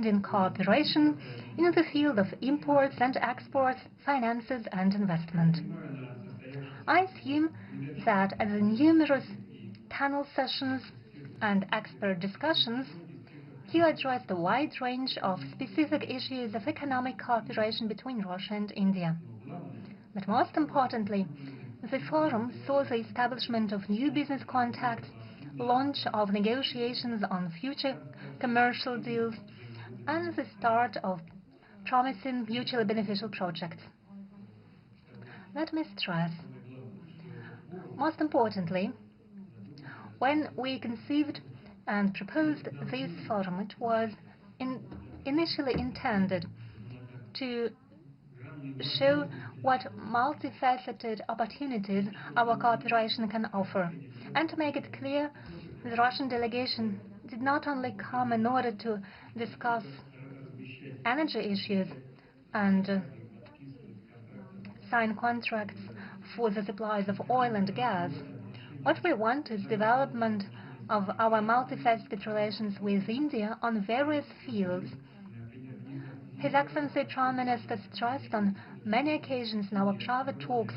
Russian-Indian cooperation in the field of imports and exports, finances and investment. I assume that at the numerous panel sessions and expert discussions, you addressed a wide range of specific issues of economic cooperation between Russia and India. But most importantly, the forum saw the establishment of new business contacts, launch of negotiations on future commercial deals, and the start of promising mutually beneficial projects. Let me stress, most importantly, when we conceived and proposed this forum, it was initially intended to show what multifaceted opportunities our cooperation can offer, and to make it clear the Russian delegation did not only come in order to discuss energy issues and sign contracts for the supplies of oil and gas. What we want is development of our multifaceted relations with India on various fields. His Excellency Prime Minister stressed on many occasions in our private talks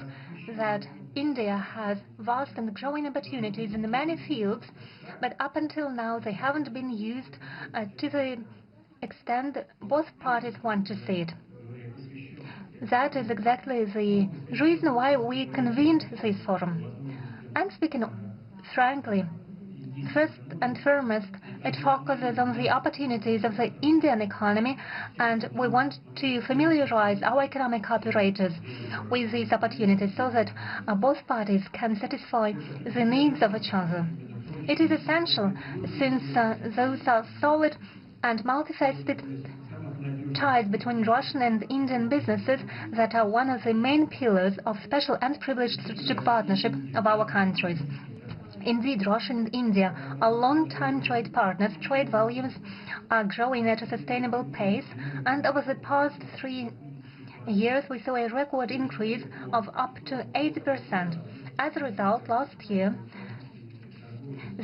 that India has vast and growing opportunities in many fields, but up until now they haven't been used to the extent both parties want to see it. That is exactly the reason why we convened this forum. And speaking frankly, first and foremost, it focuses on the opportunities of the Indian economy, and we want to familiarize our economic operators with these opportunities so that both parties can satisfy the needs of each other. It is essential, since those are solid and multifaceted ties between Russian and Indian businesses that are one of the main pillars of special and privileged strategic partnership of our countries. Indeed, Russia and India are long-time trade partners. Trade volumes are growing at a sustainable pace, and over the past 3 years we saw a record increase of up to 80%. As a result, last year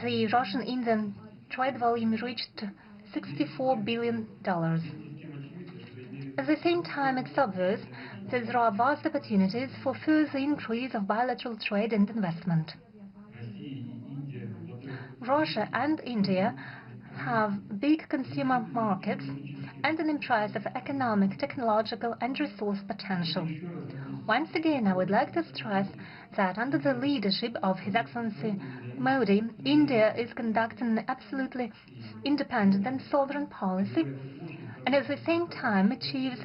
the Russian-Indian trade volume reached $64 billion. At the same time, it's obvious that there are vast opportunities for further increase of bilateral trade and investment. Russia and India have big consumer markets and an impressive economic, technological and resource potential. Once again, I would like to stress that under the leadership of His Excellency Modi, India is conducting an absolutely independent and sovereign policy, and at the same time achieves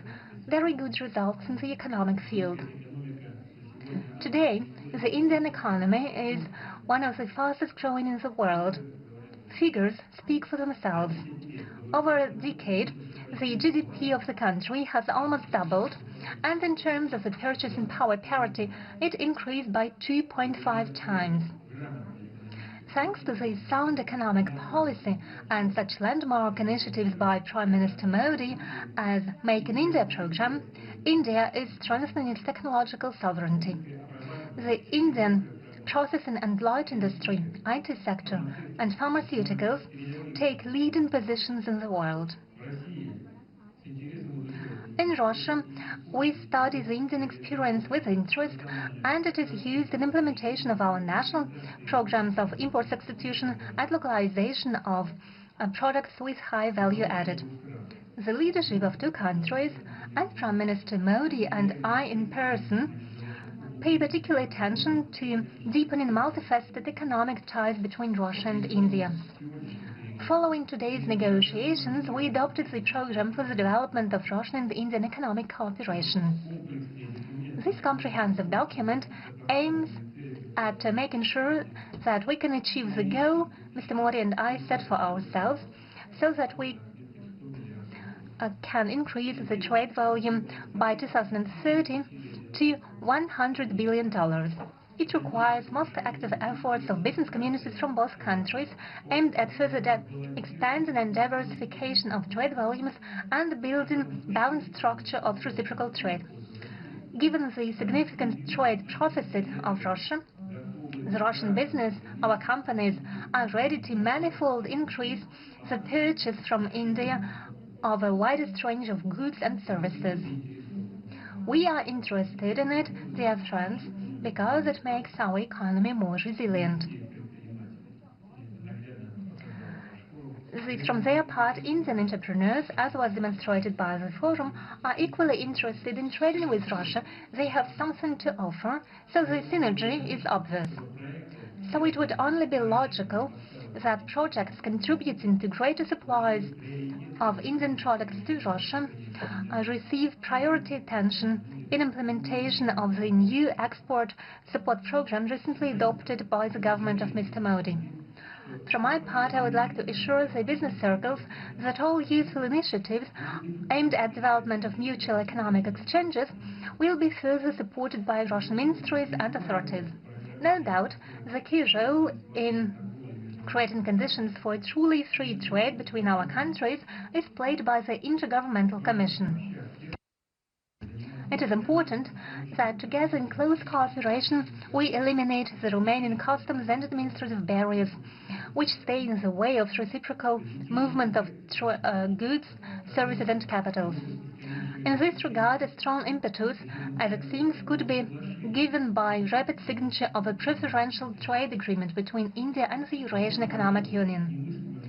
very good results in the economic field. Today, the Indian economy is one of the fastest growing in the world. Figures speak for themselves. Over a decade, the GDP of the country has almost doubled, and in terms of the purchasing power parity, it increased by 2.5 times. Thanks to the sound economic policy and such landmark initiatives by Prime Minister Modi as Make in India program, India is strengthening its technological sovereignty. The Indian processing and light industry, IT sector, and pharmaceuticals take leading positions in the world. In Russia, we study the Indian experience with interest, and it is used in implementation of our national programs of import substitution and localization of products with high value added. The leadership of two countries, and Prime Minister Modi and I in person, pay particular attention to deepening multifaceted economic ties between Russia and India. Following today's negotiations, we adopted the program for the development of Russian and Indian economic cooperation. This comprehensive document aims at making sure that we can achieve the goal Mr. Modi and I set for ourselves, so that we can increase the trade volume by 2030 to $100 billion. It requires most active efforts of business communities from both countries, aimed at further expanding and diversification of trade volumes and building balanced structure of reciprocal trade. Given the significant trade deficit of Russia, the Russian business, our companies, are ready to manifold increase the purchase from India of a widest range of goods and services. We are interested in it, dear friends, because it makes our economy more resilient. From their part, Indian entrepreneurs, as was demonstrated by the forum, are equally interested in trading with Russia. They have something to offer, so the synergy is obvious. So it would only be logical that projects contributing to greater supplies of Indian products to Russia receive priority attention in implementation of the new export support program recently adopted by the government of Mr. Modi. From my part, I would like to assure the business circles that all useful initiatives aimed at development of mutual economic exchanges will be further supported by Russian ministries and authorities. No doubt, the key role in creating conditions for a truly free trade between our countries is played by the Intergovernmental Commission. It is important that together in close cooperation we eliminate the Romanian customs and administrative barriers which stay in the way of reciprocal movement of goods, services and capitals. In this regard, a strong impetus, as it seems, could be given by rapid signature of a preferential trade agreement between India and the Eurasian Economic Union.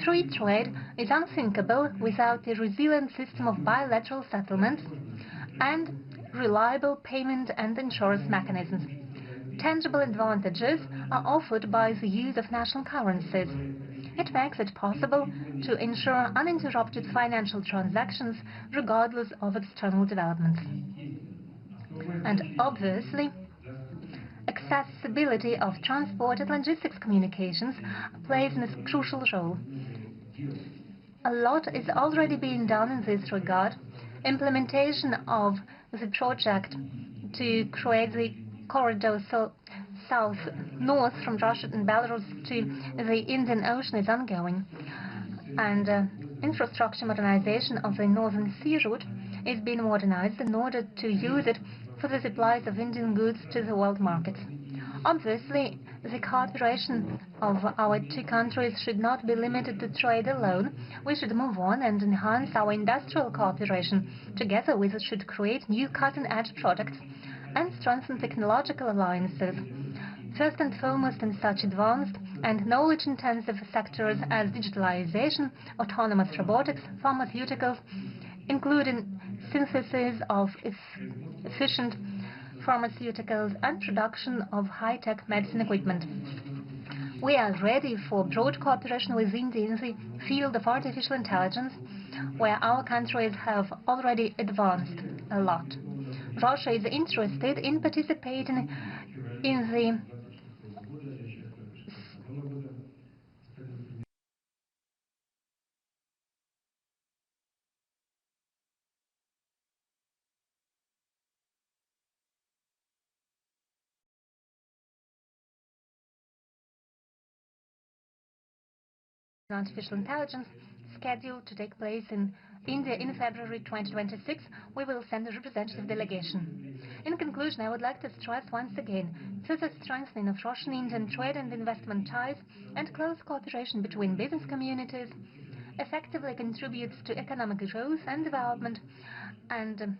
Free trade is unthinkable without a resilient system of bilateral settlements and reliable payment and insurance mechanisms. Tangible advantages are offered by the use of national currencies. It makes it possible to ensure uninterrupted financial transactions regardless of external developments. And obviously, accessibility of transport and logistics communications plays a crucial role. A lot is already being done in this regard. Implementation of the project to create the corridor south-north from Russia and Belarus to the Indian Ocean is ongoing, and infrastructure modernization of the Northern Sea route is being modernized in order to use it for the supplies of Indian goods to the world markets. Obviously, the cooperation of our two countries should not be limited to trade alone. We should move on and enhance our industrial cooperation. Together we should create new cutting-edge products and strengthen technological alliances. First and foremost in such advanced and knowledge-intensive sectors as digitalization, autonomous robotics, pharmaceuticals, including synthesis of efficient pharmaceuticals and production of high-tech medicine equipment. We are ready for broad cooperation with India in the field of artificial intelligence, where our countries have already advanced a lot. Russia is interested in participating in the artificial intelligence scheduled to take place in India in February 2026. We will send a representative delegation. In conclusion, I would like to stress once again further strengthening of Russian-Indian trade and investment ties and close cooperation between business communities effectively contributes to economic growth and development and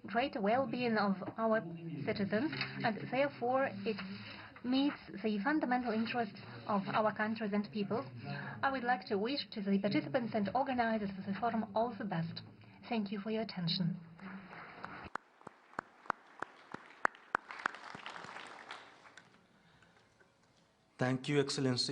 greater well-being of our citizens, and therefore it meets the fundamental interests of our countries and peoples. I would like to wish to the participants and organizers of the forum all the best. Thank you for your attention. Thank you, Excellency.